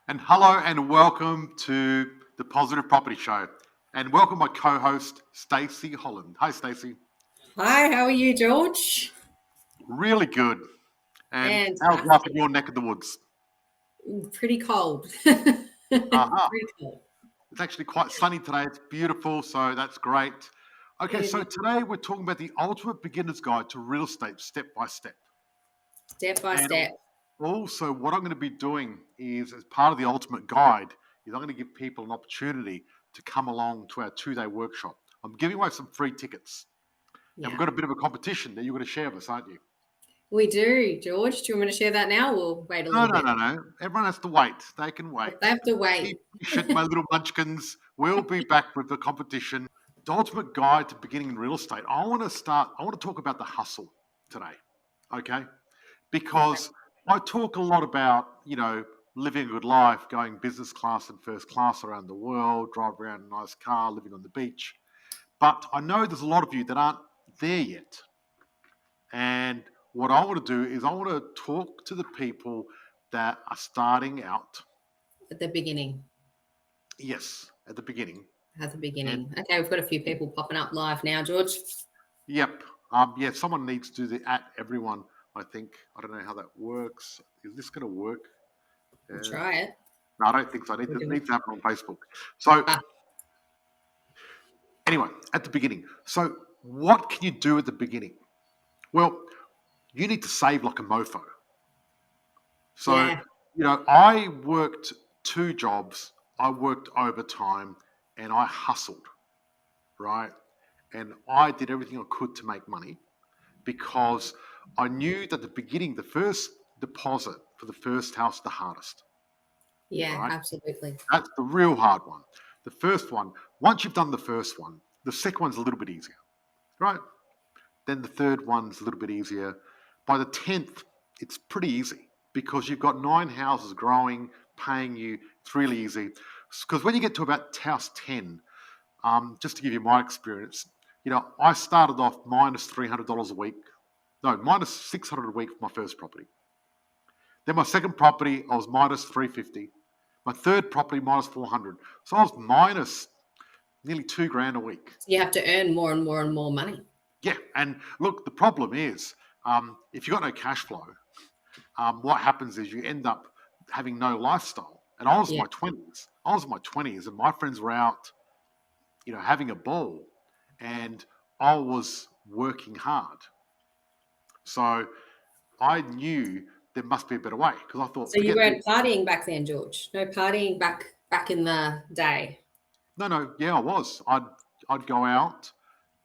And hello and welcome to the Positive Property Show. And welcome my co-host, Stacey Holland. Hi, Stacey. Hi, how are you, George? Really good. And how's life in Fantastic. your neck of the woods? Pretty cold. Uh-huh. Pretty cold. It's actually quite sunny today. It's beautiful, so that's great. Okay, It so is today we're talking about the ultimate beginner's guide to real estate step by step. step by And step. also what I'm going to be doing is, as part of the ultimate guide, is I'm going to give people an opportunity to come along to our 2-day workshop. I'm giving away some free tickets. And we've Yeah, got a bit of a competition that you're going to share with us, aren't you? we do, George. Do you want me to share that now? We'll wait a No, little no, bit. no, no. Everyone has to wait. They can wait. They have to Be wait. patient, my little munchkins. We'll be back with the competition. The ultimate guide to beginning in real estate. I want to talk about the hustle today. Okay? Okay. Because I talk a lot about, living a good life, going business class and first class around the world, drive around in a nice car, living on the beach. But I know there's a lot of you that aren't there yet. And what I want to do is I want to talk to the people that are starting out. At the beginning. Yes, at the beginning. At the And beginning. Okay, we've got a few people popping up live now, George. yep, someone needs to do the at everyone. I think I don't know how that works. Is this going to work? We'll try it. No, I don't think so. We'll It do it. needs to happen on Facebook. So Ah, anyway, at the beginning. So what can you do at the beginning? Well, you need to save like a mofo. So, yeah. I worked 2 jobs, I worked overtime, and I hustled, right? And I did everything I could to make money because I knew that the beginning, the first deposit for the first house, the hardest, Yeah, right? absolutely. That's the real hard one. The first one, once you've done the first one, the second one's a little bit easier, right? Then the third one's a little bit easier. By the 10th, it's pretty easy because you've got 9 houses growing, paying you. It's really easy. Because when you get to about house 10, just to give you my experience, I started off minus $300 a week. No, minus 600 a week for my first property. Then my second property, I was minus 350. My third property, minus 400. So I was minus nearly 2 grand a week. So you have to earn more and more and more money. Yeah, and look, the problem is if you've got no cash flow, what happens is you end up having no lifestyle. And I was in Yeah. my 20s. I was in my 20s, and my friends were out, having a ball, and I was working hard. So I knew there must be a better way because I thought, So you forget this. weren't partying back then, George? No partying back in the day. No, yeah, I was. I'd go out,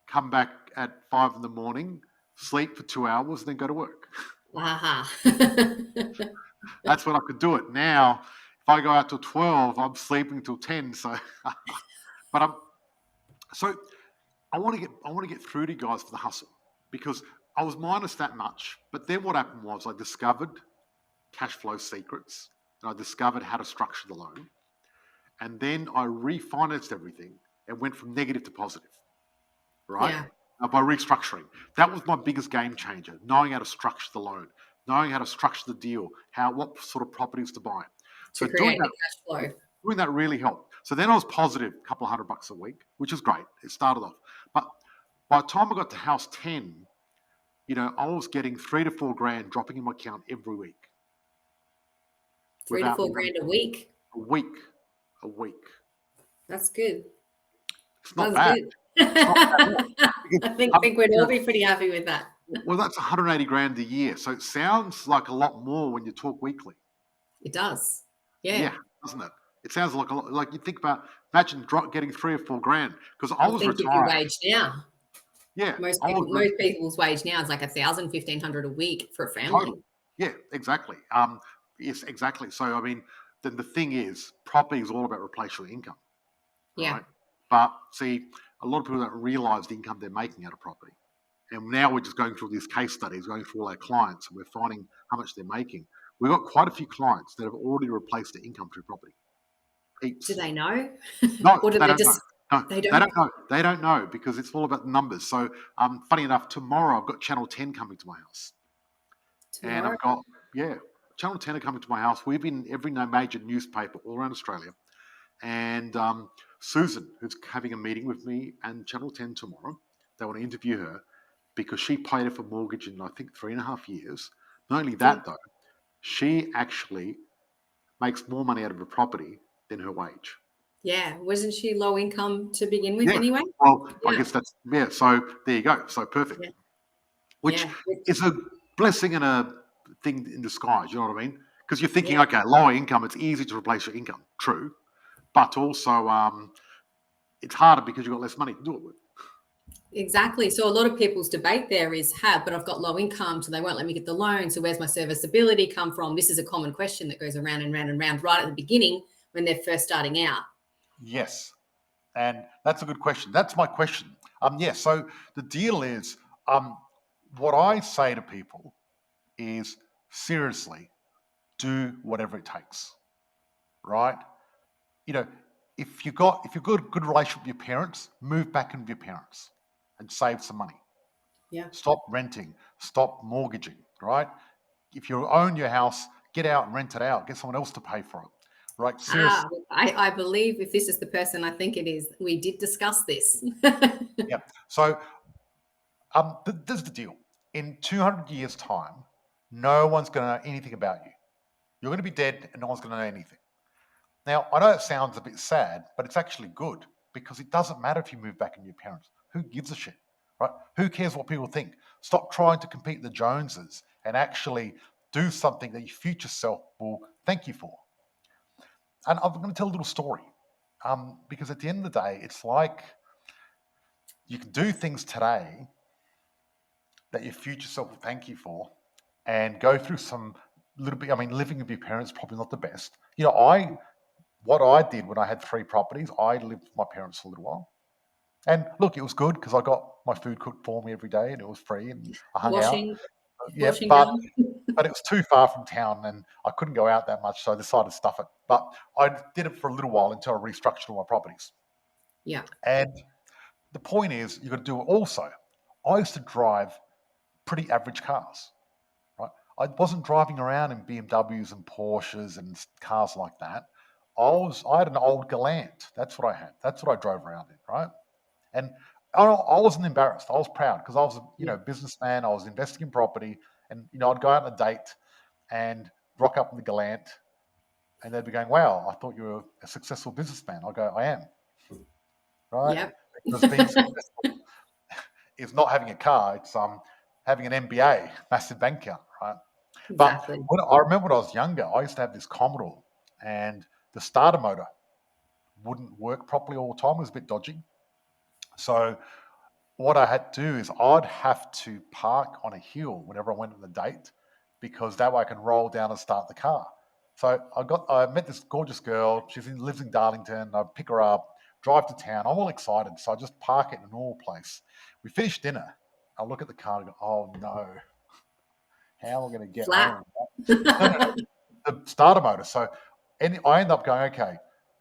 come back at 5 in the morning, sleep for 2 hours, then go to work. Aha. That's when I could do it. Now, if I go out till 12, I'm sleeping till 10. So, but so I want to get through to you guys for the hustle because I was minus that much. But then what happened was I discovered cash flow secrets and I discovered how to structure the loan. And then I refinanced everything and went from negative to positive, right? Yeah. By restructuring. That was my biggest game changer, knowing how to structure the loan, knowing how to structure the deal, what sort of properties to buy. So To doing create that the cash flow. doing that really helped. So then I was positive, a couple of $100 a week, which is great. It started off. But by the time I got to house 10, I was getting 3 to 4 grand dropping in my account every week Three to without four me grand a having week. a week. A week. That's good. It's not That's bad. good. It's not bad at all. Because, I think we'd you all know, be pretty happy with that. well, that's 180 grand a year. So it sounds like a lot more when you talk weekly. It does. Yeah. Yeah, doesn't it? It sounds like a lot. Like you think about, imagine getting 3 or 4 grand because I Well, was think of your retired. wage now. Yeah, Most I people, was most people's wage now is like 1,000, 1,500 a week for a family. totally. Yeah, exactly. Yes, exactly. So, I mean, then the thing is, property is all about replacing your income, Yeah. right? But see, a lot of people don't realize the income they're making out of property. And now we're just going through these case studies, going through all our clients, and we're finding how much they're making. We've got quite a few clients that have already replaced their income through property. Do Heaps. they know? No, Or do they they don't know. just, No, they they don't? don't know. They don't know because it's all about numbers. So, funny enough, tomorrow I've got Channel 10 coming to my house. And Tomorrow? I've got, yeah, Channel 10 are coming to my house. We've been in every major newspaper all around Australia. And Susan, who's having a meeting with me and Channel 10 tomorrow, they want to interview her because she paid off a mortgage in, I think, 3.5 years. Not only that, though, she actually makes more money out of her property than her wage. Yeah. Wasn't she low income to begin with Yeah. anyway? Well, I Yeah. guess that's, yeah. So there you go. So perfect. Yeah. Which Yeah. is a blessing and a thing in disguise. You know what I mean? Because you're thinking, Yeah. okay, lower income, it's easy to replace your income. True. But also, it's harder because you've got less money to do it with. Exactly. So a lot of people's debate there is, but I've got low income, so they won't let me get the loan. So where's my serviceability come from? This is a common question that goes around and round and round right at the beginning when they're first starting out. Yes. And that's a good question. That's my question. So the deal is, what I say to people is seriously, do whatever it takes. Right? You know, if you've got a good relationship with your parents, move back in with your parents and save some money. Yeah. Stop renting, stop mortgaging, right? If you own your house, get out and rent it out. Get someone else to pay for it. Right? Seriously. I believe if this is the person I think it is, we did discuss this. Yeah. So this is the deal. In 200 years' time, no one's going to know anything about you. You're going to be dead and no one's going to know anything. Now, I know it sounds a bit sad, but it's actually good because it doesn't matter if you move back in your parents. Who gives a shit, right? Who cares what people think? Stop trying to compete the Joneses and actually do something that your future self will thank you for. And I'm going to tell a little story because at the end of the day, it's like you can do things today that your future self will thank you for and go through some little bit. I mean, living with your parents is probably not the best. What I did when I had 3 properties, I lived with my parents for a little while. And look, it was good because I got my food cooked for me every day and it was free and I hung out. Washing Yeah, done. but it was too far from town and I couldn't go out that much, so I decided to stuff it. But I did it for a little while until I restructured all my properties. Yeah. And the point is, you've got to do it also. I used to drive pretty average cars, right? I wasn't driving around in BMWs and Porsches and cars like that. I had an old Galant. That's what I had. That's what I drove around in, right? And I wasn't embarrassed. I was proud because I was, Yeah. a businessman. I was investing in property, and I'd go out on a date and rock up in the Galant, and they'd be going, "Wow, I thought you were a successful businessman." I go, "I am," right? Yep. Because being successful is not having a car; it's having an MBA, massive bank account, right? But Exactly. I remember when I was younger, I used to have this Commodore, and the starter motor wouldn't work properly all the time. It was a bit dodgy. So what I had to do is I'd have to park on a hill whenever I went on a date because that way I can roll down and start the car. So I met this gorgeous girl. Lives in Darlington. I pick her up, drive to town. I'm all excited. So I just park it in a normal place. We finish dinner. I look at the car and go, oh no, how am I going to get Flat. home? No, the starter motor. So I end up going, okay,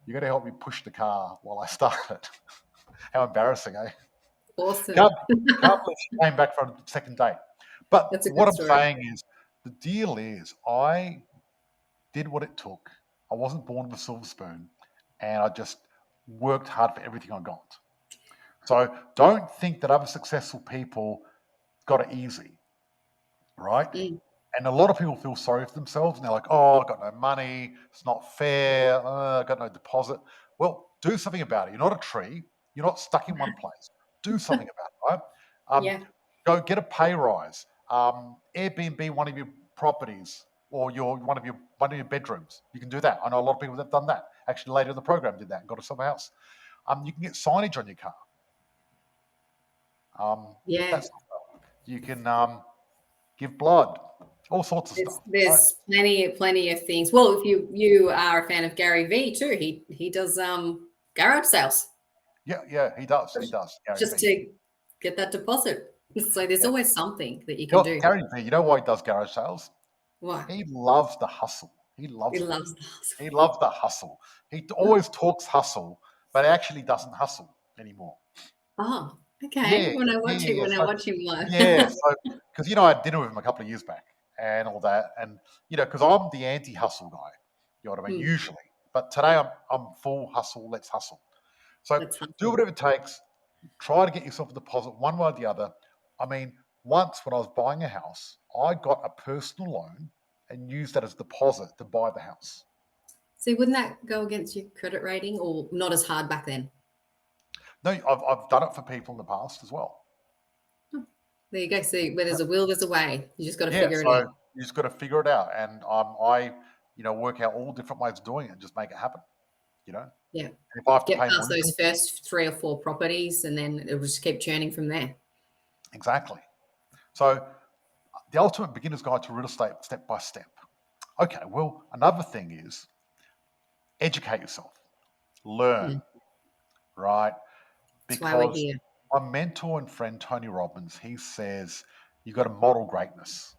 you got to help me push the car while I start it. How embarrassing, eh? Awesome. Can't believe she came back for a second date. But That's a what good I'm story. saying is, the deal is, I did what it took. I wasn't born with a silver spoon, and I just worked hard for everything I got. So don't think that other successful people got it easy, right? Mm. And a lot of people feel sorry for themselves, and they're like, "Oh, I've got no money. It's not fair. I've got no deposit." Well, do something about it. You're not a tree. You're not stuck in one place. Do something about it, right? Yeah. Go get a pay rise. Airbnb one of your properties or one of your bedrooms. You can do that. I know a lot of people that have done that. Actually, later in the program did that and got it somewhere else. You can get signage on your car. Yeah. You can give blood, all sorts of There's stuff. Right? there's plenty of things. Well, if you are a fan of Gary V too, he does garage sales Yeah, he does. He does. Gary just V. to get that deposit. So there's Yeah. always something that you can do. Gary V. You know why he does garage sales? Why? He loves the hustle. He He loves it. loves the hustle. He loves the hustle. He always talks hustle, but actually doesn't hustle anymore. Oh, okay. Yeah, When I watch yeah. him live. Yeah, so because I had dinner with him a couple of years back, and all that. And, because I'm the anti-hustle guy, you know what I mean, usually. But today I'm full hustle, let's hustle. So do whatever it takes. Try to get yourself a deposit one way or the other. I mean, once when I was buying a house, I got a personal loan and used that as a deposit to buy the house. See, wouldn't that go against your credit rating, or not as hard back then? No, I've done it for people in the past as well. There you go. See, where there's a will, there's a way. You just got to Yeah, figure it so out. you just got to figure it out. And I work out all different ways of doing it and just make it happen, Yeah. And if I have to Get pay past more, those first 3 or 4 properties, and then it'll just keep churning from there. exactly. So the ultimate beginner's guide to real estate, step by step. Okay, well, another thing is educate yourself, learn, right? That's why we're Because here. my mentor and friend, Tony Robbins, he says, you've got to model greatness.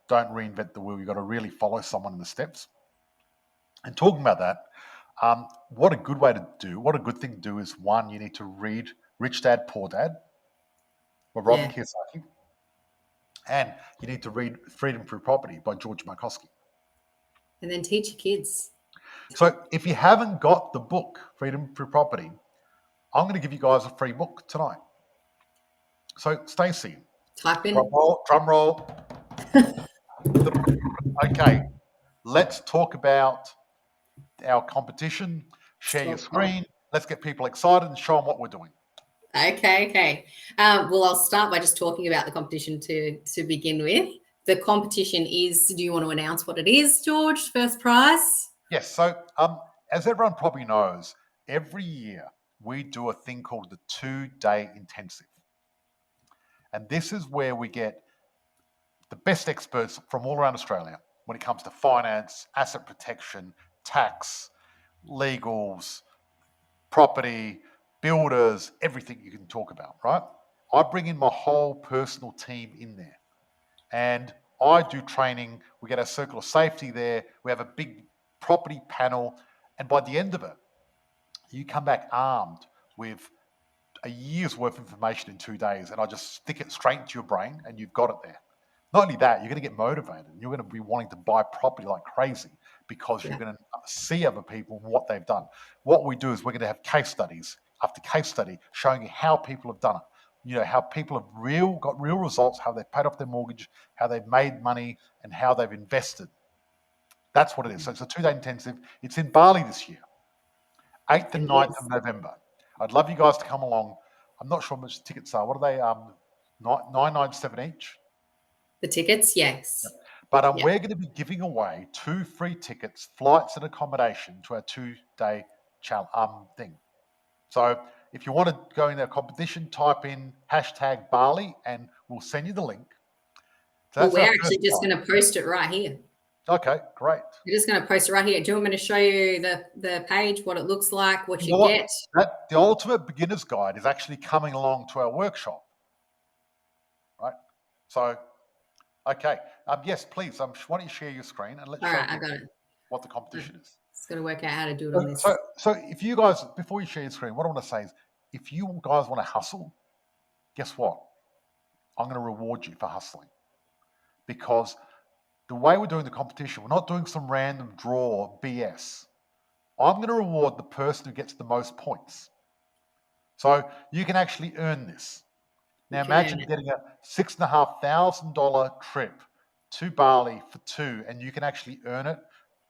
Don't reinvent the wheel. You've got to really follow someone in the steps. And talking about that, what a good thing to do is, one, you need to read Rich Dad, Poor Dad by Robin Kiyosaki. And you need to read Freedom Through Property by George Markoski. And then teach your kids. So if you haven't got the book, Freedom Through Property, I'm going to give you guys a free book tonight. So, Stacey, Type in. drum roll. Okay, let's talk about our competition. Share your screen. Let's get people excited and show them what we're doing. Okay. Well, I'll start by just talking about the competition to begin with. The competition is, do you want to announce what it is, George? First prize? Yes. So, as everyone probably knows, every year we do a thing called the 2-day intensive. And this is where we get the best experts from all around Australia when it comes to finance, asset protection, tax, legals, property, builders, everything you can talk about, right? I bring in my whole personal team in there. And I do training. We get our circle of safety there. We have a big property panel. And by the end of it, you come back armed with a year's worth of information in 2 days. And I just stick it straight into your brain and you've got it there. Not only that, you're going to get motivated. You're going to be wanting to buy property like crazy because you're going to see other people and what they've done. What we do is we're going to have case studies after case study showing you how people have done it. How people have got real results, how they've paid off their mortgage, how they've made money, and how they've invested. That's what it is. So it's a 2-day intensive. It's in Bali this year, 8th and 9th of November. I'd love you guys to come along. I'm not sure how much the tickets are. What are they? $997 each. The tickets, yes. But we're going to be giving away 2 free tickets, flights and accommodation to our 2-day thing. So if you want to go in our competition, type in #Bali and we'll send you the link. So we're actually just going to post it right here. Okay, great. We're just going to post it right here. Do you want me to show you the page, what it looks like, what you get? The ultimate beginner's guide is actually coming along to our workshop, right? So, okay. Yes, please. Why don't you share your screen and let's show what the competition is. It's going to work out how to do it on this. So if you guys, before you share your screen, what I want to say is, if you guys want to hustle, guess what? I'm going to reward you for hustling. Because the way we're doing the competition, we're not doing some random draw BS. I'm going to reward the person who gets the most points. So you can actually earn this. Now imagine getting a $6,500 trip to Bali for 2, and you can actually earn it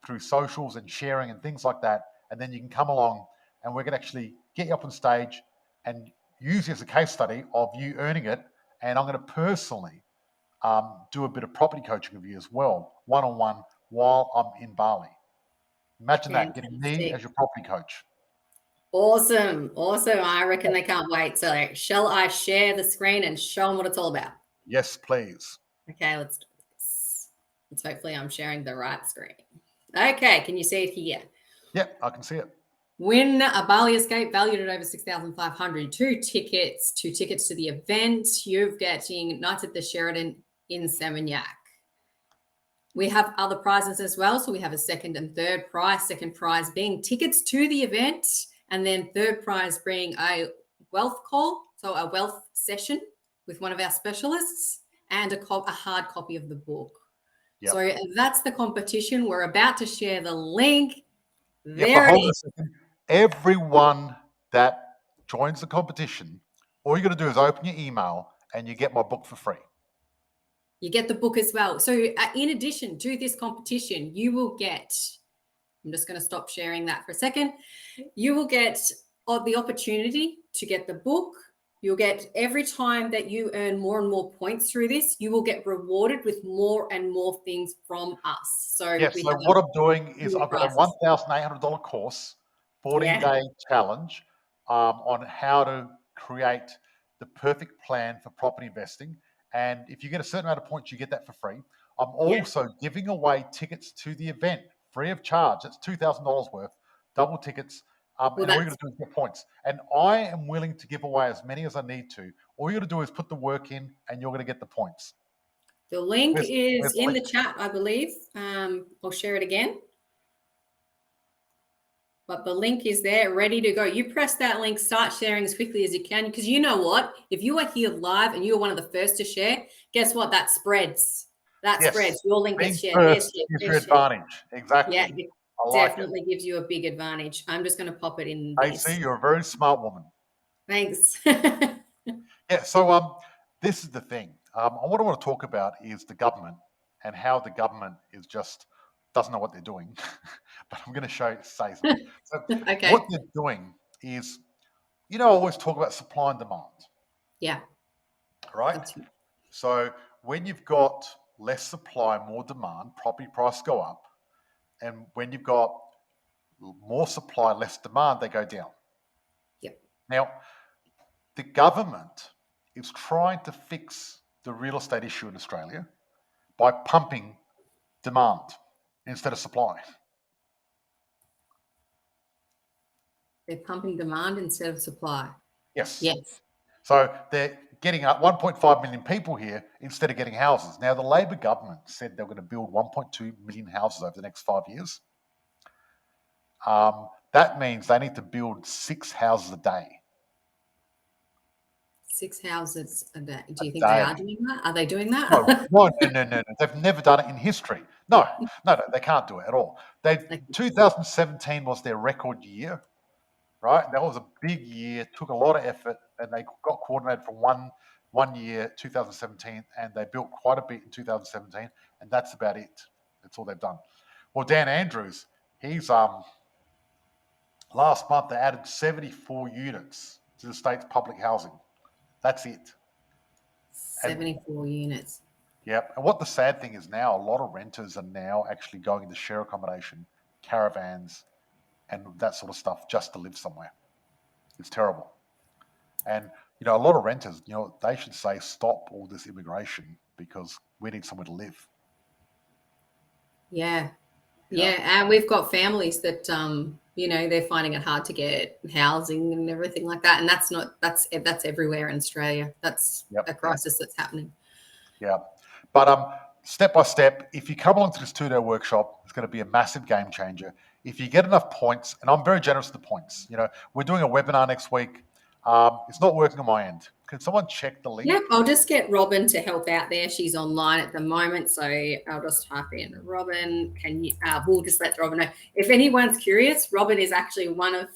through socials and sharing and things like that. And then you can come along and we're going to actually get you up on stage and use you as a case study of you earning it. And I'm going to personally do a bit of property coaching of you as well, one-on-one while I'm in Bali. Imagine that, getting me as your property coach. Awesome. I reckon they can't wait. So shall I share the screen and show them what it's all about? Yes, please. Okay, let's do this. Hopefully I'm sharing the right screen. Okay, can you see it here? Yep, I can see it. Win a Bali escape valued at over $6,500. 2 tickets to the event. You're getting nights at the Sheraton in Seminyak. We have other prizes as well. So we have a second and third prize. Second prize being tickets to the event, and then third prize being a wealth call, so a wealth session with one of our specialists, and a hard copy of the book. Yep. So that's the competition. We're about to share the link. Yeah, but There it hold on a is. second. Everyone that joins the competition, all you got to do is open your email and you get my book for free. You get the book as well. So in addition to this competition, you will get, I'm just going to stop sharing that for a second. You will get the opportunity to get the book. You'll get, every time that you earn more and more points through this, you will get rewarded with more and more things from us. So Yes, we so have what I'm doing is I've got a prizes. $1,800 course, Yeah. 14-day challenge on how to create the perfect plan for property investing. And if you get a certain amount of points, you get that for free. I'm also giving away tickets to the event free of charge. That's $2,000 worth, double tickets. And all you're going to do is get points. And I am willing to give away as many as I need to. All you're going to do is put the work in and you're going to get the points. The link Where's is the in link? the chat, I believe. I'll share it again. But the link is there, ready to go. You press that link, start sharing as quickly as you can, because you know what? If you are here live and you are one of the first to share, guess what? That spreads. That Yes, spreads. Your link being gets shared. first is your advantage. Exactly. Yeah, it I like it. definitely gives you a big advantage. I'm just going to pop it in Stacey, this. you're a very smart woman. Thanks. Yeah, so this is the thing. What I want to talk about is the government and how the government is just doesn't know what they're doing. But I'm going to say something. So Okay. what they're doing is, I always talk about supply and demand, Yeah. right? That's right. So when you've got less supply, more demand, property prices go up. And when you've got more supply, less demand, they go down. Yep. Now, the government is trying to fix the real estate issue in Australia by pumping demand instead of supply. They're pumping demand instead of supply. Yes. Yes. So they're getting up 1.5 million people here instead of getting houses. Now, the Labor government said they were going to build 1.2 million houses over the next 5 years. That means they need to build 6 houses a day. 6 houses a day. Do you A think they day. are doing that? Are they doing that? No. They've never done it in history. No, they can't do it at all. 2017 was their record year, right? That was a big year, took a lot of effort, and they got coordinated for one year, 2017, and they built quite a bit in 2017, and that's about it. That's all they've done. Well, Dan Andrews, he's last month they added 74 units to the state's public housing. That's it. 74 units. Yep. And what the sad thing is now, a lot of renters are now actually going into share accommodation, caravans, and that sort of stuff just to live somewhere. It's terrible. And, a lot of renters, they should say, stop all this immigration because we need somewhere to live. Yeah. And we've got families that, they're finding it hard to get housing and everything like that. And that's everywhere in Australia. That's a crisis that's happening. Yeah. But step by step, if you come along to this 2-day workshop, it's going to be a massive game changer. If you get enough points, and I'm very generous with the points, we're doing a webinar next week. It's not working on my end. Can someone check the link? Yep, I'll just get Robin to help out there. She's online at the moment, so I'll just type in Robin. Can you? We'll just let Robin know. If anyone's curious, Robin is actually one of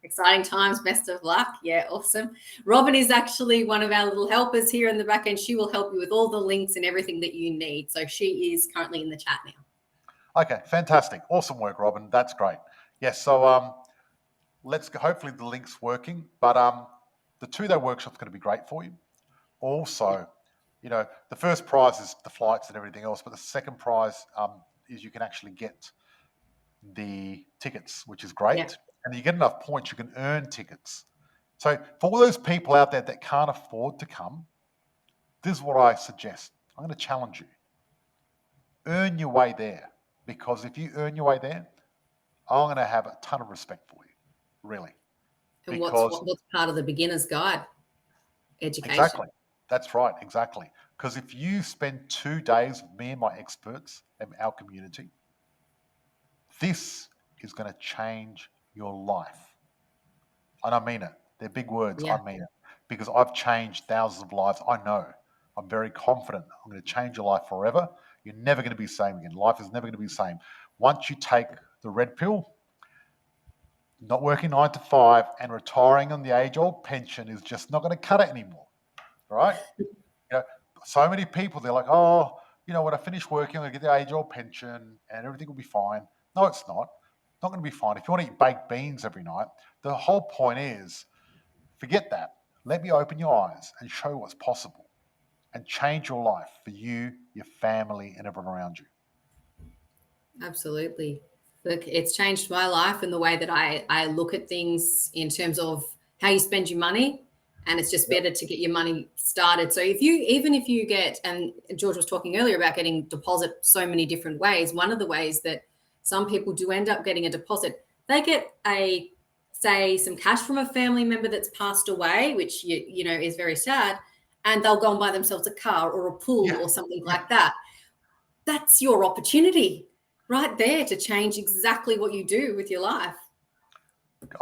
Exciting Times. Best of luck. Yeah, awesome. Robin is actually one of our little helpers here in the back end. She will help you with all the links and everything that you need. So she is currently in the chat now. Okay, fantastic. Awesome work, Robin. That's great. Yes, so let's go. Hopefully the link's working, but the 2-day workshop's going to be great for you. Also, the first prize is the flights and everything else, but the second prize is you can actually get the tickets, which is great. Yeah. And you get enough points, you can earn tickets. So for all those people out there that can't afford to come, this is what I suggest. I'm going to challenge you. Earn your way there, because if you earn your way there, I'm going to have a ton of respect for you, really. And what's part of the beginner's guide? Education. Exactly. That's right. Exactly. Because if you spend 2 days with me and my experts and our community, this is going to change your life. And I mean it. They're big words. Yeah. I mean it. Because I've changed thousands of lives. I know. I'm very confident I'm going to change your life forever. You're never going to be the same again. Life is never going to be the same. Once you take the red pill, not working 9 to 5 and retiring on the age-old pension is just not going to cut it anymore, right? So many people, they're like, oh, when I finish working, I'm going to get the age-old pension and everything will be fine. No, it's not. It's not going to be fine. If you want to eat baked beans every night, the whole point is, forget that. Let me open your eyes and show what's possible and change your life for you, your family, and everyone around you. Absolutely. Look, it's changed my life and the way that I look at things in terms of how you spend your money. And it's just better to get your money started. So even if you get, and George was talking earlier about getting deposit so many different ways. One of the ways that some people do end up getting a deposit, they get say some cash from a family member that's passed away, which is very sad, and they'll go and buy themselves a car or a pool or something like that. That's your opportunity right there to change exactly what you do with your life.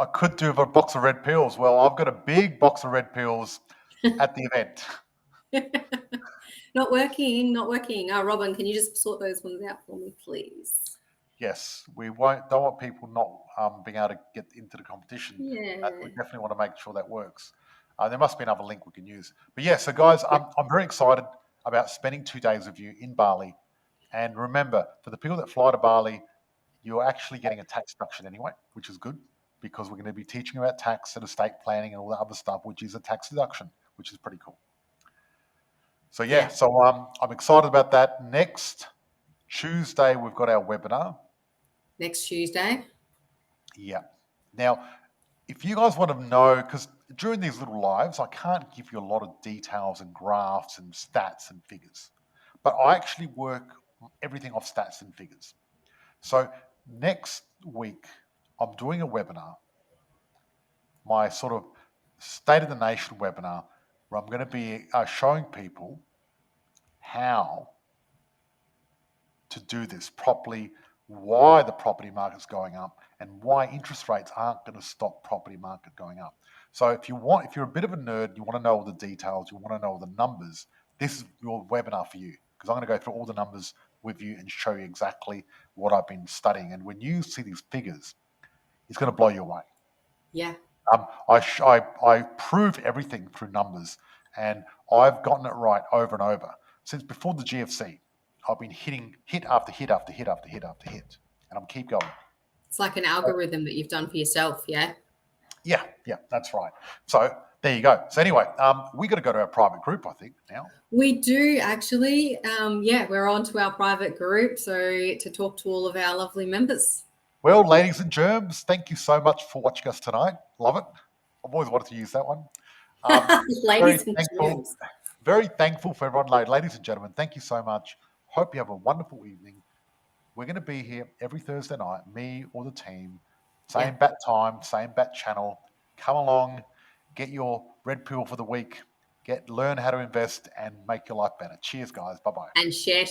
I could do a box of red pills. Well, I've got a big box of red pills at the event. Not working. Oh, Robin, can you just sort those ones out for me, please? Yes, we don't want people not being able to get into the competition. Yeah. We definitely want to make sure that works. There must be another link we can use. But yeah, so guys, I'm very excited about spending 2 days with you in Bali. And remember, for the people that fly to Bali, you're actually getting a tax deduction anyway, which is good because we're going to be teaching about tax and estate planning and all that other stuff, which is a tax deduction, which is pretty cool. So so I'm excited about that. Next Tuesday, we've got our webinar. Next Tuesday? Yeah. Now, if you guys want to know, because during these little lives, I can't give you a lot of details and graphs and stats and figures, but I actually work everything off stats and figures. So next week, I'm doing a webinar, my sort of State of the Nation webinar, where I'm going to be showing people how to do this properly, why the property market's going up, and why interest rates aren't going to stop property market going up. So if you're a bit of a nerd, you want to know all the details, you want to know all the numbers, this is your webinar for you, because I'm going to go through all the numbers with you and show you exactly what I've been studying. And when you see these figures, it's going to blow you away. Yeah. I prove everything through numbers, and I've gotten it right over and over. Since before the GFC, I've been hitting hit after hit after hit after hit after hit, and I'm keep going. It's like an algorithm that you've done for yourself, yeah? Yeah, that's right. So there you go. So anyway, we got to go to our private group, I think, now. We do actually. We're on to our private group, so to talk to all of our lovely members. Well, ladies and germs, thank you so much for watching us tonight. Love it. I've always wanted to use that one. Ladies and germs. Very thankful for everyone. Ladies and gentlemen, thank you so much. Hope you have a wonderful evening. We're going to be here every Thursday night, me or the team. Same bat time, same bat channel. Come along, get your red pill for the week. Learn how to invest and make your life better. Cheers, guys. Bye-bye. And share.